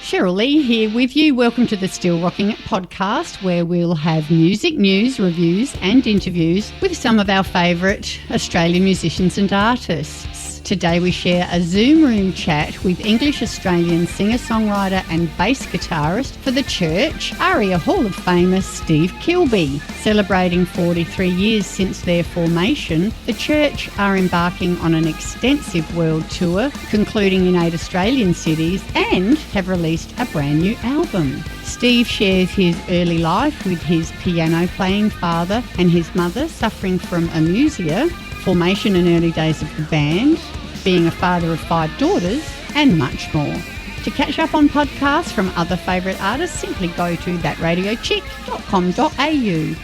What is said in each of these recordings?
Cheryl Lee here with you. Welcome to the Still Rocking It podcast, where we'll have music, news, reviews and interviews with some of our favourite Australian musicians and artists. Today we share a Zoom room chat with English-Australian singer-songwriter and bass guitarist for the church, ARIA Hall of Famer Steve Kilbey. Celebrating 43 years since their formation, the church are embarking on an extensive world tour, concluding in 8 Australian cities, and have released a brand new album. Steve shares his early life with his piano-playing father and his mother suffering from Amusia, formation and early days of the band, being a father of 5 daughters, and much more. To catch up on podcasts from other favourite artists, simply go to thatradiochick.com.au.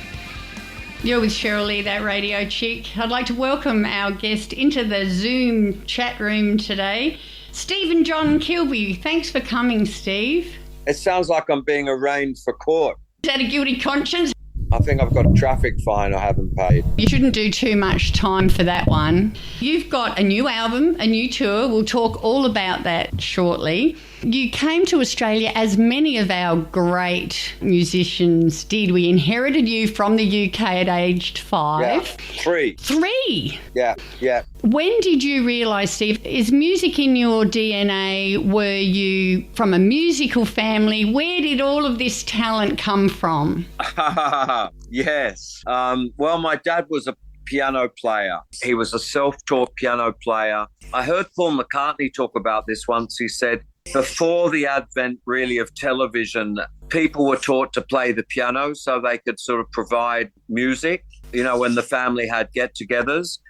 You're with Cheryl Lee, That Radio Chick. I'd like to welcome our guest into the Zoom chat room today, Steve and John Kilbey. Thanks for coming, Steve. It sounds like I'm being arraigned for court. Is that a guilty conscience? I think I've got a traffic fine I haven't paid. You shouldn't do too much time for that one. You've got a new album, a new tour. We'll talk all about that shortly. You came to Australia as many of our great musicians did. We inherited you from the UK at aged 5. Yeah, 3. 3? Yeah. When did you realise, Steve, is music in your DNA? Were you from a musical family? Where did all of this talent come from? Yes. Well, my dad was a piano player. He was a self-taught piano player. I heard Paul McCartney talk about this once. He said, before the advent really of television, people were taught to play the piano so they could sort of provide music, when the family had get-togethers.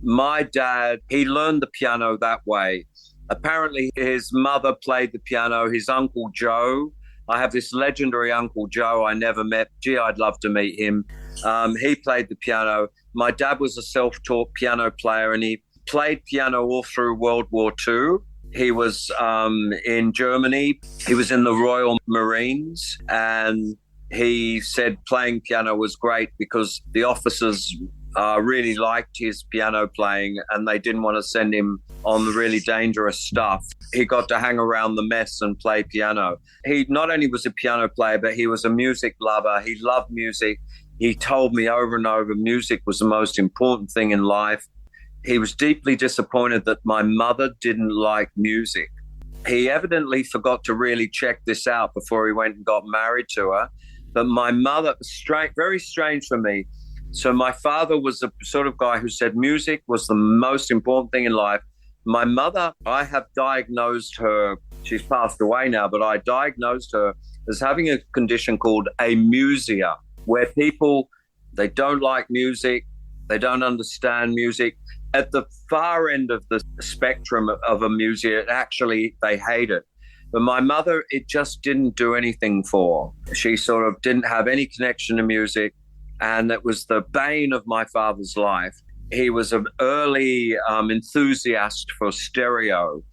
My dad, he learned the piano that way. Apparently, his mother played the piano. His Uncle Joe, I have this legendary Uncle Joe I never met. Gee, I'd love to meet him. He played the piano. My dad was a self-taught piano player, and he played piano all through World War II. He was in Germany. He was in the Royal Marines, and he said playing piano was great because the officers really liked his piano playing and they didn't want to send him on the really dangerous stuff. He got to hang around the mess and play piano. He not only was a piano player, but he was a music lover. He loved music. He told me over and over music was the most important thing in life. He was deeply disappointed that my mother didn't like music. He evidently forgot to really check this out before he went and got married to her. But my mother, very strange for me. So my father was the sort of guy who said music was the most important thing in life. My mother, I have diagnosed her, she's passed away now, but I diagnosed her as having a condition called Amusia, where people, they don't like music, they don't understand music. At the far end of the spectrum of Amusia, actually, they hate it. But my mother, it just didn't do anything for her. She sort of didn't have any connection to music. And it was the bane of my father's life. He was an early enthusiast for stereo,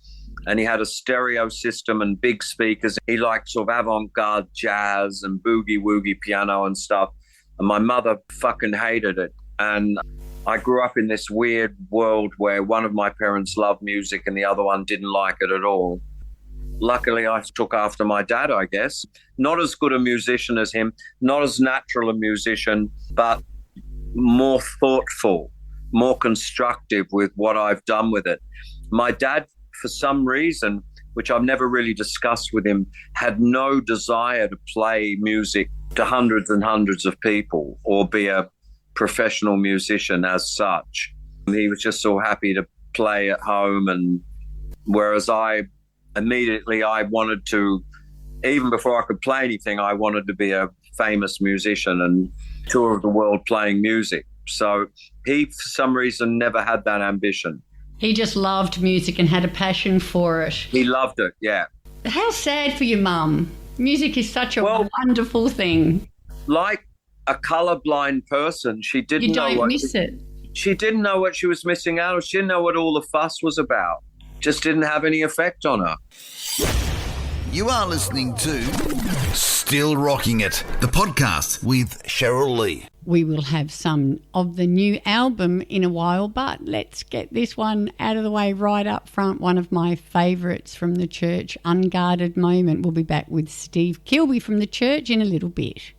and he had a stereo system and big speakers. He liked sort of avant-garde jazz and boogie-woogie piano and stuff. And my mother fucking hated it. And I grew up in this weird world where one of my parents loved music and the other one didn't like it at all. Luckily, I took after my dad, I guess. Not as good a musician as him, not as natural a musician, but more thoughtful, more constructive with what I've done with it. My dad, for some reason, which I've never really discussed with him, had no desire to play music to hundreds and hundreds of people or be a professional musician as such. He was just so happy to play at home, and whereas I wanted to, even before I could play anything, I wanted to be a famous musician and tour the world playing music. So he, for some reason, never had that ambition. He just loved music and had a passion for it. He loved it, yeah. How sad for your mum. Music is such a wonderful thing. Like a colourblind person, she didn't know You don't miss it. She didn't know what she was missing out on. She didn't know what all the fuss was about. Just didn't have any effect on her. You are listening to Still Rocking It, the podcast with Cheryl Lee. We will have some of the new album in a while, but let's get this one out of the way right up front. One of my favourites from the church, Unguarded Moment. We'll be back with Steve Kilbey from the church in a little bit.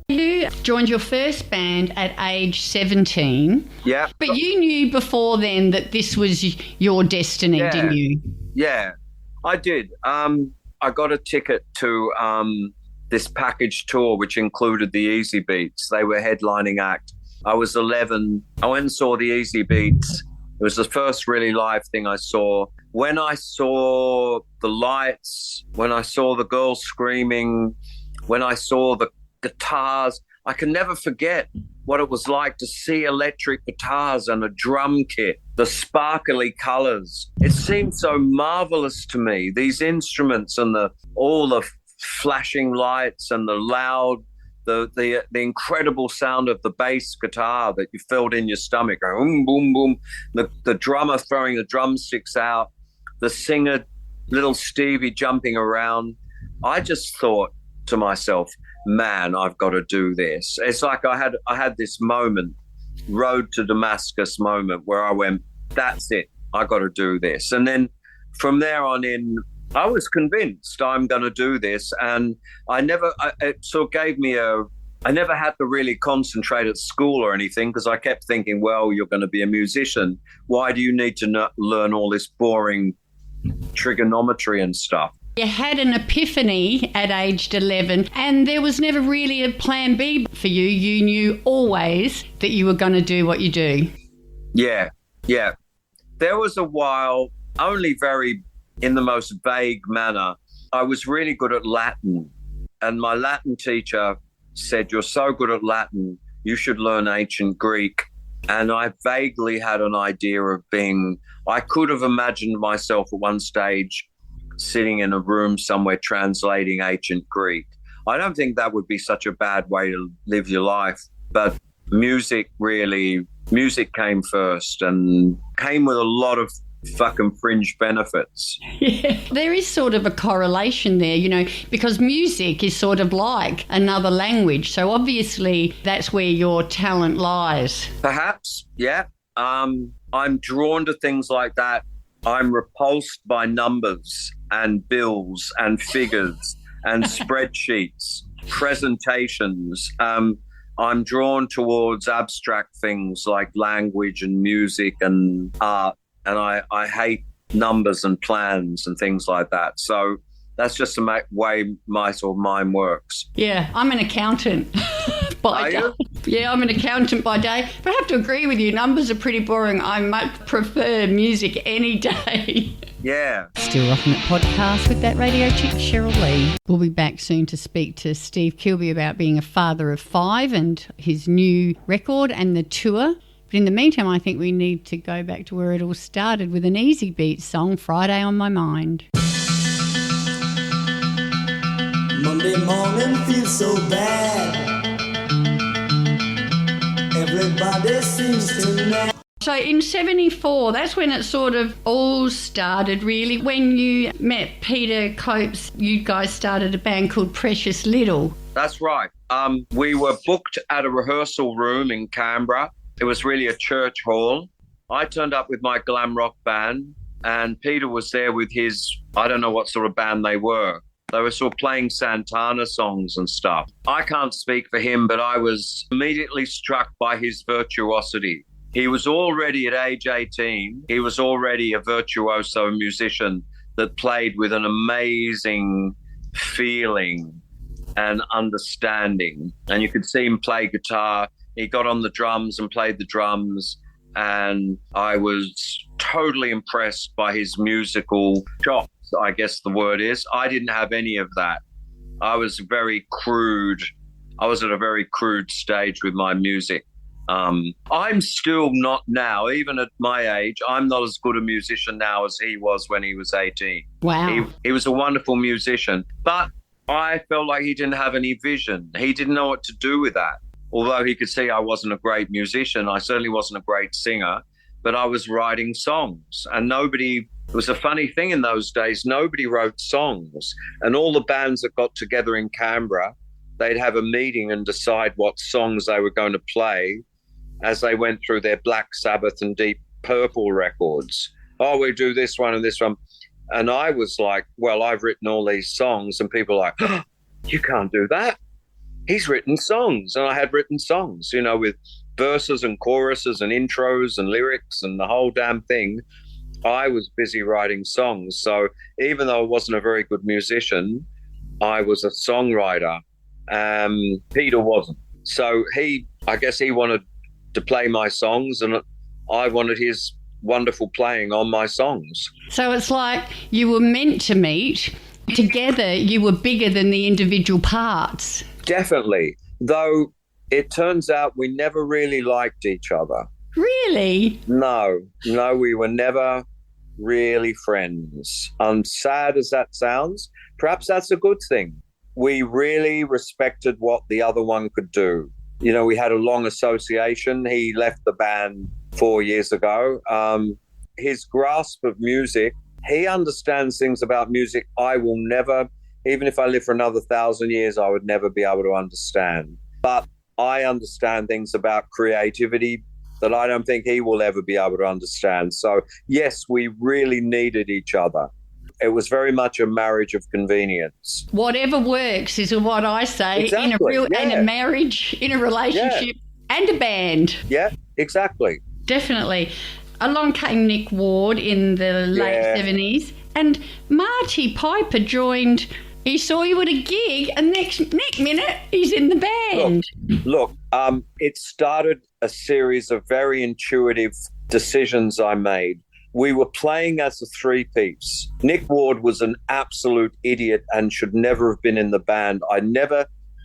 You joined your first band at age 17. Yeah. But you knew before then that this was your destiny, didn't you? Yeah, I did. I got a ticket to this package tour, which included the Easybeats. They were headlining act. I was 11. I went and saw the Easybeats. It was the first really live thing I saw. When I saw the lights, when I saw the girls screaming, when I saw the guitars, I can never forget what it was like to see electric guitars and a drum kit, the sparkly colours. It seemed so marvellous to me, these instruments and all the flashing lights and the loud, the incredible sound of the bass guitar that you felt in your stomach, boom, boom, boom, the drummer throwing the drumsticks out, the singer, little Stevie jumping around. I just thought to myself, man, I've got to do this. It's like I had this moment, road to Damascus moment, where I went, that's it, I got to do this. And then from there on in, I was convinced I'm going to do this. And it sort of gave me I never had to really concentrate at school or anything, because I kept thinking, well, you're going to be a musician. Why do you need to learn all this boring trigonometry and stuff? You had an epiphany at aged 11 and there was never really a plan B for you. You knew always that you were going to do what you do. Yeah. There was a while, only very in the most vague manner, I was really good at Latin. And my Latin teacher said, you're so good at Latin, you should learn ancient Greek. And I vaguely had an idea of I could have imagined myself at one stage sitting in a room somewhere translating ancient Greek. I don't think that would be such a bad way to live your life, but music came first and came with a lot of fucking fringe benefits. Yeah, there is sort of a correlation there, because music is sort of like another language. So obviously that's where your talent lies. Perhaps, yeah. I'm drawn to things like that. I'm repulsed by numbers and bills and figures and spreadsheets, presentations. I'm drawn towards abstract things like language and music and art, and I hate numbers and plans and things like that. So that's just the way my sort of mind works. Yeah, I'm an accountant by day. Yeah, I'm an accountant by day. But I have to agree with you, numbers are pretty boring. I much prefer music any day. Yeah. Still Rocking It podcast with that radio chick, Cheryl Lee. We'll be back soon to speak to Steve Kilbey about being a father of 5 and his new record and the tour. But in the meantime, I think we need to go back to where it all started with an Easybeats song, Friday on My Mind. Monday morning feels so bad. Everybody seems to know. So in 74, that's when it sort of all started, really. When you met Peter Copes, you guys started a band called Precious Little. That's right. We were booked at a rehearsal room in Canberra. It was really a church hall. I turned up with my glam rock band and Peter was there with his, I don't know what sort of band they were. They were sort of playing Santana songs and stuff. I can't speak for him, but I was immediately struck by his virtuosity. He was already at age 18, he was already a virtuoso musician that played with an amazing feeling and understanding. And you could see him play guitar. He got on the drums and played the drums. And I was totally impressed by his musical chops, I guess the word is. I didn't have any of that. I was very crude. I was at a very crude stage with my music. I'm still not now, even at my age, I'm not as good a musician now as he was when he was 18. Wow. He was a wonderful musician, but I felt like he didn't have any vision. He didn't know what to do with that. Although he could see I wasn't a great musician, I certainly wasn't a great singer, but I was writing songs. And it was a funny thing in those days, nobody wrote songs. And all the bands that got together in Canberra, they'd have a meeting and decide what songs they were going to play as they went through their Black Sabbath and Deep Purple records. Oh, we do this one and this one. And I was like, well, I've written all these songs. And people are like, oh, you can't do that. He's written songs. And I had written songs, with verses and choruses and intros and lyrics and the whole damn thing. I was busy writing songs. So even though I wasn't a very good musician, I was a songwriter. Peter wasn't. So I guess he wanted to play my songs and I wanted his wonderful playing on my songs. So it's like you were meant to meet. Together you were bigger than the individual parts. Definitely. Though it turns out we never really liked each other. Really? No, we were never really friends. Sad as that sounds, perhaps that's a good thing. We really respected what the other one could do. We had a long association. He left the band 4 years ago. His grasp of music, he understands things about music I will never, even if I live for another 1,000 years, I would never be able to understand. But I understand things about creativity that I don't think he will ever be able to understand. So, yes, we really needed each other. It was very much a marriage of convenience. Whatever works is what I say. Exactly. In a marriage, in a relationship, and a band. Yeah, exactly. Definitely. Along came Nick Ward in the late 70s, and Marty Piper joined. He saw you at a gig, and next minute he's in the band. Look, it started a series of very intuitive decisions I made. We were playing as a three-piece. Nick Ward was an absolute idiot and should never have been in the band.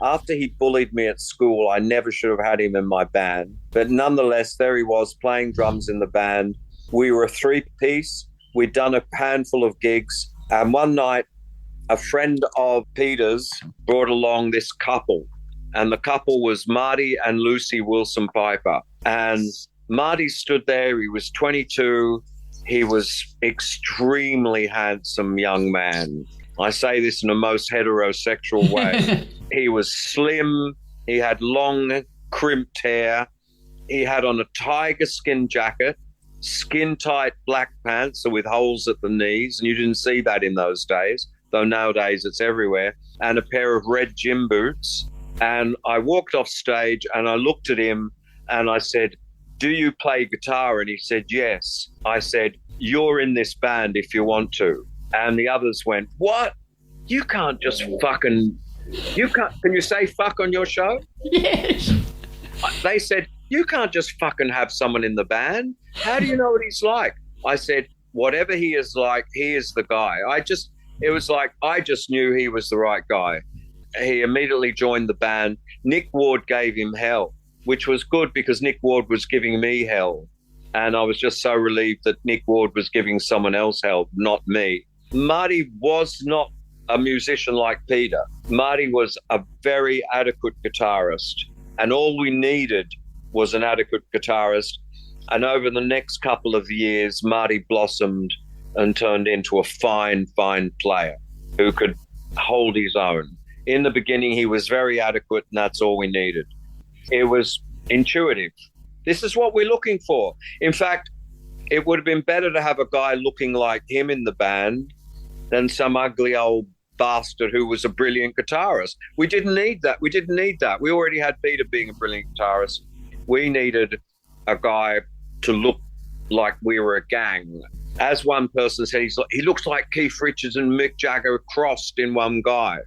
After he bullied me at school, I never should have had him in my band. But nonetheless, there he was playing drums in the band. We were a three-piece. We'd done a handful of gigs. And one night, a friend of Peter's brought along this couple. And the couple was Marty and Lucy Wilson Piper. And Marty stood there. He was 22. He was extremely handsome young man. I say this in a most heterosexual way. He was slim. He had long, crimped hair. He had on a tiger skin jacket, skin-tight black pants with holes at the knees, and you didn't see that in those days, though nowadays it's everywhere, and a pair of red gym boots. And I walked off stage and I looked at him and I said, "Do you play guitar?" And he said, "Yes." I said, "You're in this band if you want to." And the others went, "What? You can't just fucking... Can you say fuck on your show?" Yes. They said, "You can't just fucking have someone in the band. How do you know what he's like?" I said, "Whatever he is like, he is the guy." I just knew he was the right guy. He immediately joined the band. Nick Ward gave him hell, which was good because Nick Ward was giving me hell. And I was just so relieved that Nick Ward was giving someone else hell, not me. Marty was not a musician like Peter. Marty was a very adequate guitarist. And all we needed was an adequate guitarist. And over the next couple of years, Marty blossomed and turned into a fine, fine player who could hold his own. In the beginning, he was very adequate, and that's all we needed. It was intuitive. This is what we're looking for. In fact, it would have been better to have a guy looking like him in the band than some ugly old bastard who was a brilliant guitarist. We didn't need that. We already had Peter being a brilliant guitarist. We needed a guy to look like we were a gang. As one person said, he looks like Keith Richards and Mick Jagger crossed in one guy.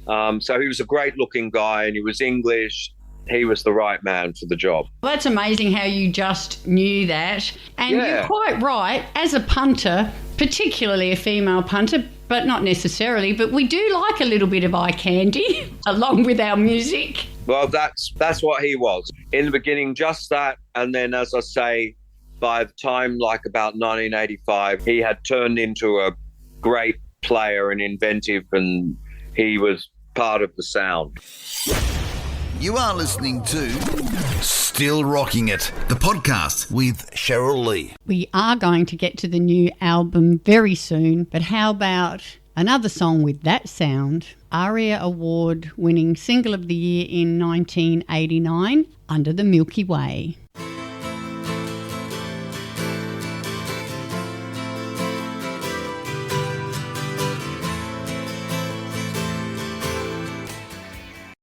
So he was a great-looking guy, and he was English. He was the right man for the job. Well, that's amazing how you just knew that. And You're quite right. As a punter, particularly a female punter, but not necessarily, but we do like a little bit of eye candy along with our music. Well, that's what he was. In the beginning, just that. And then, as I say, by the time like about 1985, he had turned into a great player and inventive, and he was part of the sound. You are listening to Still Rocking It, the podcast with Cheryl Lee. We are going to get to the new album very soon, but how about another song with that sound? ARIA Award-winning Single of the Year in 1989, Under the Milky Way.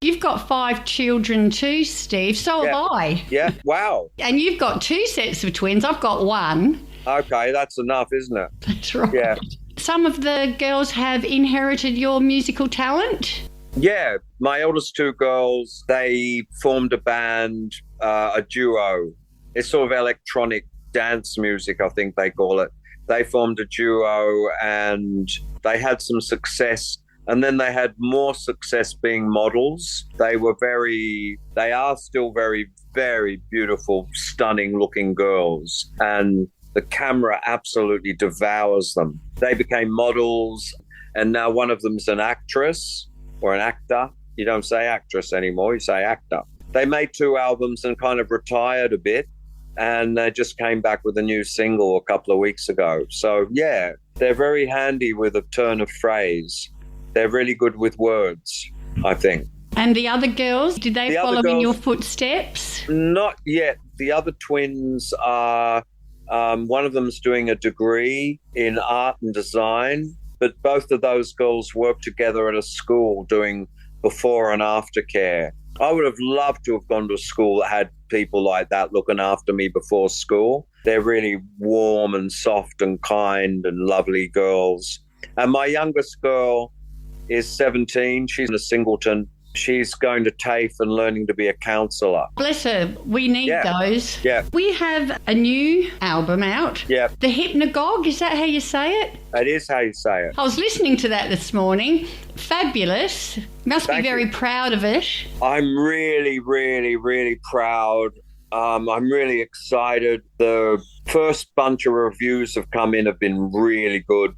You've got 5 children too, Steve. So have I. Yeah, wow. And you've got 2 sets of twins. I've got 1. Okay, that's enough, isn't it? That's right. Yeah. Some of the girls have inherited your musical talent? Yeah, my eldest 2 girls, they formed a band, a duo. It's sort of electronic dance music, I think they call it. They formed a duo and they had some success. And then they had more success being models. They are still very, very beautiful, stunning looking girls. And the camera absolutely devours them. They became models. And now one of them's an actress or an actor. You don't say actress anymore, you say actor. They made 2 albums and kind of retired a bit. And they just came back with a new single a couple of weeks ago. So, yeah, they're very handy with a turn of phrase. They're really good with words, I think. And the other girls, did they follow in your footsteps? Not yet. The other twins are, one of them's doing a degree in art and design, but both of those girls work together at a school doing before and after care. I would have loved to have gone to a school that had people like that looking after me before school. They're really warm and soft and kind and lovely girls. And my youngest girl is 17. She's a singleton. She's going to TAFE and learning to be a counsellor. Bless her. We need those. Yeah. We have a new album out. Yeah. The Hypnogogue, is that how you say it? It is how you say it. I was listening to that this morning. Fabulous. Must be very proud of it. I'm really, really, really proud. I'm really excited. The first bunch of reviews have come in have been really good.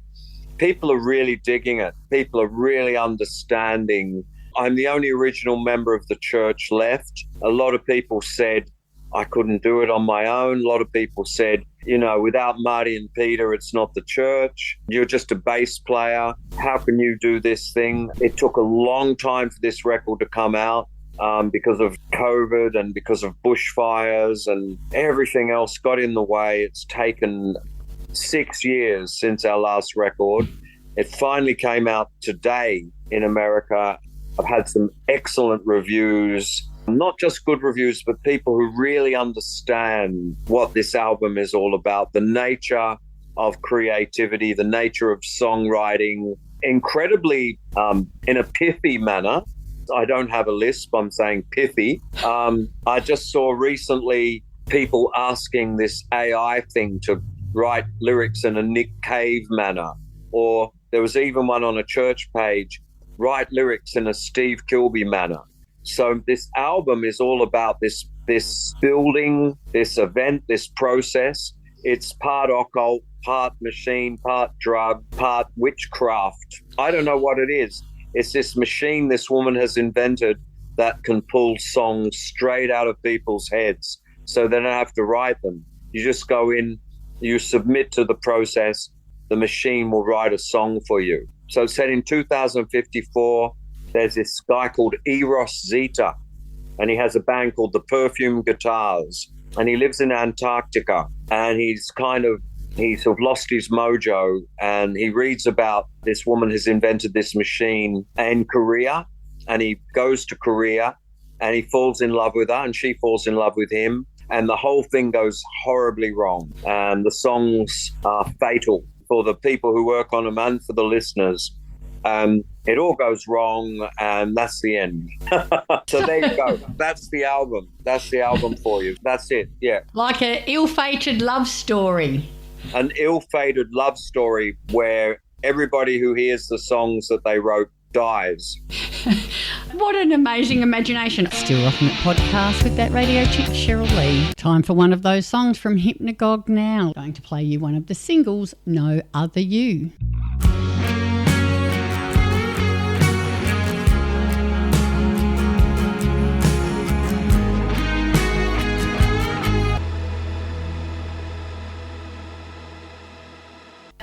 People are really digging it. People are really understanding. I'm the only original member of the church left. A lot of people said I couldn't do it on my own. A lot of people said, without Marty and Peter, it's not the church. You're just a bass player. How can you do this thing? It took a long time for this record to come out because of COVID and because of bushfires and everything else got in the way. It's taken 6 years since our last record. It finally came out today in America. I've had some excellent reviews, not just good reviews, but people who really understand what this album is all about, the nature of creativity, the nature of songwriting, incredibly in a pithy manner. I don't have a lisp, I'm saying pithy. I just saw recently people asking this AI thing to write lyrics in a Nick Cave manner, or there was even one on a church page, write lyrics in a Steve Kilbey manner. So this album is all about this building, this event, this process. It's part occult, part machine, part drug, part witchcraft. I don't know what it is. It's this machine this woman has invented that can pull songs straight out of people's heads so they don't have to write them. You just go in, you submit to the process, the machine will write a song for you. So it's set in 2054. There's this guy called Eros Zeta, and he has a band called the Perfume Guitars, and he lives in Antarctica, and he's sort of lost his mojo, and he reads about this woman has invented this machine in Korea, and he goes to Korea, and he falls in love with her, and she falls in love with him, and the whole thing goes horribly wrong, and the songs are fatal for the people who work on them and for the listeners. It all goes wrong, and that's the end. So there you go. That's the album. That's the album for you. That's it, yeah. Like an ill-fated love story. An ill-fated love story where everybody who hears the songs that they wrote dies. What an amazing imagination. Still Rocking It podcast with that radio chick, Cheryl Lee. Time for one of those songs from Hypnogogue now. Going to play you one of the singles, No Other You.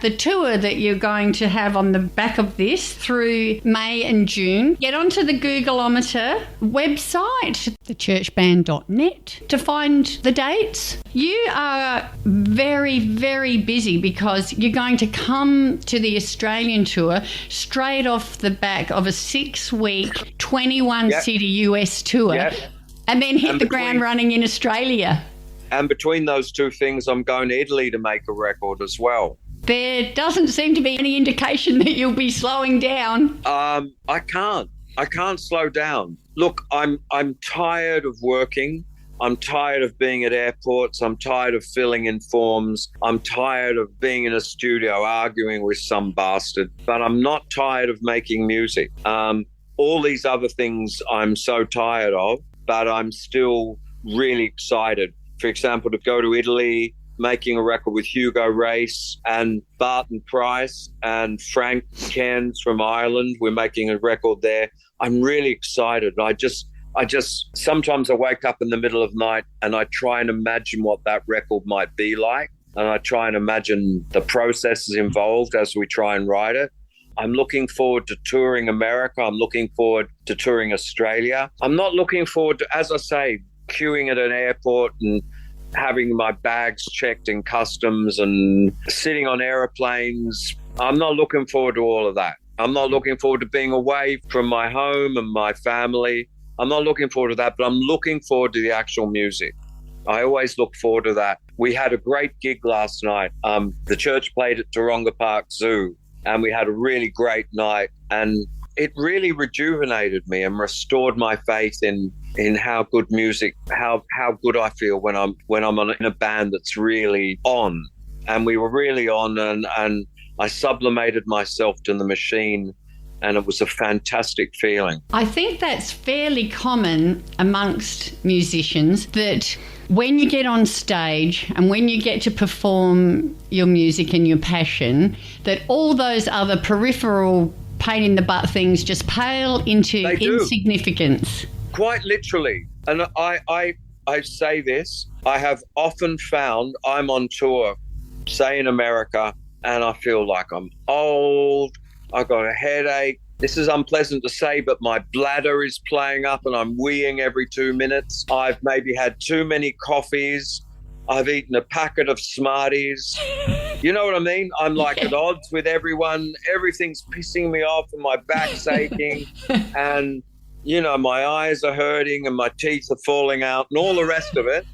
The tour that you're going to have on the back of this through May and June, get onto the Googleometer website, thechurchband.net, to find the dates. You are very, very busy because you're going to come to the Australian tour straight off the back of a 6-week, 21-city US tour, and then hit the ground running in Australia. And between those two things, I'm going to Italy to make a record as well. There doesn't seem to be any indication that you'll be slowing down. I can't slow down. Look, I'm tired of working. I'm tired of being at airports. I'm tired of filling in forms. I'm tired of being in a studio arguing with some bastard. But I'm not tired of making music. All these other things I'm so tired of, but I'm still really excited. For example, to go to Italy, making a record with Hugo Race and Barton Price and Frank Cairns from Ireland. We're making a record there. I'm really excited. I just sometimes I wake up in the middle of the night and I try and imagine what that record might be like. And I try and imagine the processes involved as we try and write it. I'm looking forward to touring America. I'm looking forward to touring Australia. I'm not looking forward to, as I say, queuing at an airport and having my bags checked in customs and sitting on aeroplanes. I'm not looking forward to all of that. I'm not looking forward to being away from my home and my family. I'm not looking forward to that, but I'm looking forward to the actual music. I always look forward to that. We had a great gig last night. The church played at Taronga Park Zoo, and we had a really great night. And it really rejuvenated me and restored my faith in how good music, how good I feel when I'm in a band that's really on. And we were really on, and I sublimated myself to the machine, and it was a fantastic feeling. I think that's fairly common amongst musicians, that when you get on stage and when you get to perform your music and your passion, that all those other peripheral pain in the butt things just pale into insignificance. Quite literally. And I say this, I have often found I'm on tour, say in America, and I feel like I'm old, I got a headache. This is unpleasant to say, but my bladder is playing up and I'm weeing every 2 minutes. I've maybe had too many coffees. I've eaten a packet of Smarties. You know what I mean? I'm like at odds with everyone. Everything's pissing me off and my back's aching and, you know, my eyes are hurting and my teeth are falling out and all the rest of it.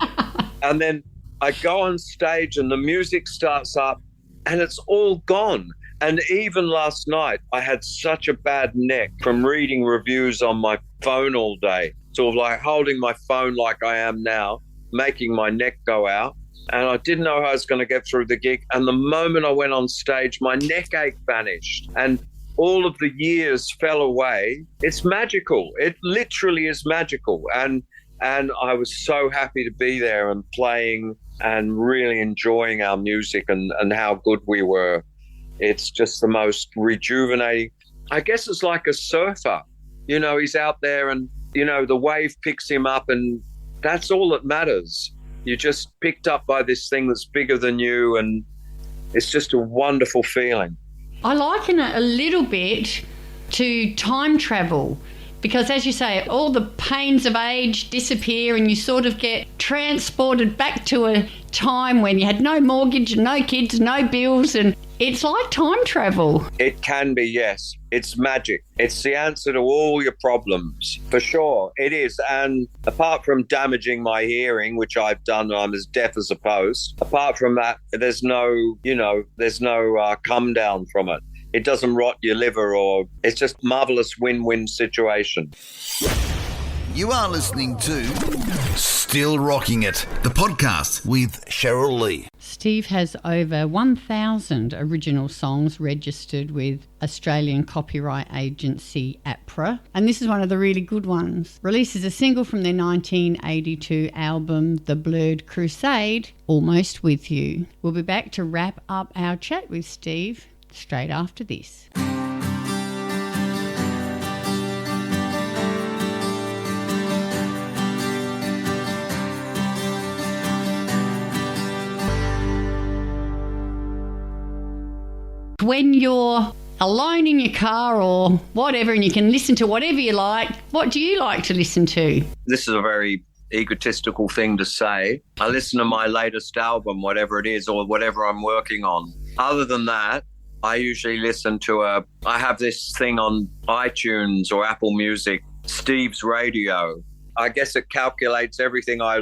And then I go on stage and the music starts up and it's all gone. And even last night, I had such a bad neck from reading reviews on my phone all day, sort of like holding my phone like I am now, making my neck go out. And I didn't know how I was going to get through the gig. And the moment I went on stage, my neck ache vanished and all of the years fell away. It's magical. It literally is magical. And I was so happy to be there and playing and really enjoying our music and how good we were. It's just the most rejuvenating. I guess it's like a surfer. You know, he's out there and, you know, the wave picks him up and that's all that matters. You're just picked up by this thing that's bigger than you and it's just a wonderful feeling. I liken it a little bit to time travel because, as you say, all the pains of age disappear and you sort of get transported back to a time when you had no mortgage, no kids, no bills, and it's like time travel. It can be, yes. It's magic. It's the answer to all your problems, for sure. It is. And apart from damaging my hearing, which I've done, I'm as deaf as a post. Apart from that, there's no come down from it. It doesn't rot your liver or it's just marvellous win-win situation. You are listening to Still Rocking It, the podcast with Cheryl Lee. Steve has over 1,000 original songs registered with Australian copyright agency APRA, and this is one of the really good ones. Released as a single from their 1982 album The Blurred Crusade, Almost With You. We'll be back to wrap up our chat with Steve straight after this. When you're alone in your car or whatever and you can listen to whatever you like, what do you like to listen to? This is a very egotistical thing to say. I listen to my latest album, whatever it is, or whatever I'm working on. Other than that, I usually listen to I have this thing on iTunes or Apple Music, Steve's Radio. I guess it calculates everything I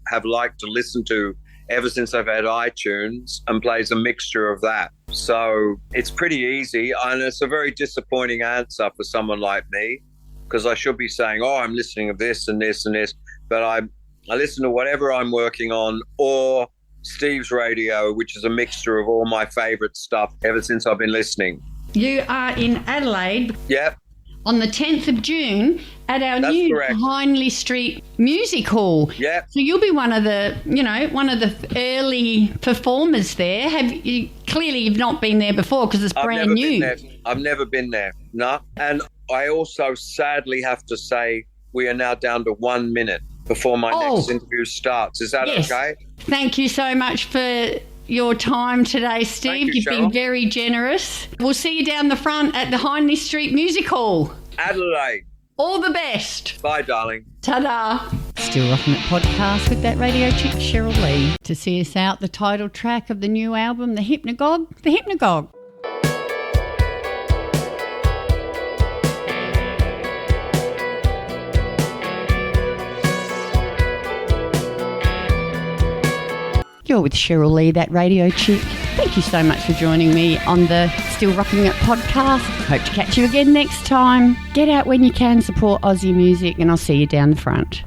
have liked to listen to ever since I've had iTunes and plays a mixture of that. So it's pretty easy, and it's a very disappointing answer for someone like me, because I should be saying, oh, I'm listening to this and this and this, but I listen to whatever I'm working on, or Steve's Radio, which is a mixture of all my favourite stuff ever since I've been listening. You are in Adelaide. Yep. On the 10th of June at our new Hindley Street Music Hall. Yeah. So you'll be one of the early performers there. Clearly you've not been there before because it's brand new. I've never been there. No. And I also sadly have to say we are now down to 1 minute before my next interview starts. Is that okay? Thank you so much for your time today, Steve. You've been very generous. We'll see you down the front at the Hindley Street Music Hall. Adelaide. All the best. Bye, darling. Ta-da. Still Rocking It podcast with that radio chick, Cheryl Lee. To see us out, the title track of the new album, The Hypnogogue. The Hypnogogue. You're with Cheryl Lee, that radio chick. Thank you so much for joining me on the Still Rocking It podcast. Hope to catch you again next time. Get out when you can, support Aussie music, and I'll see you down the front.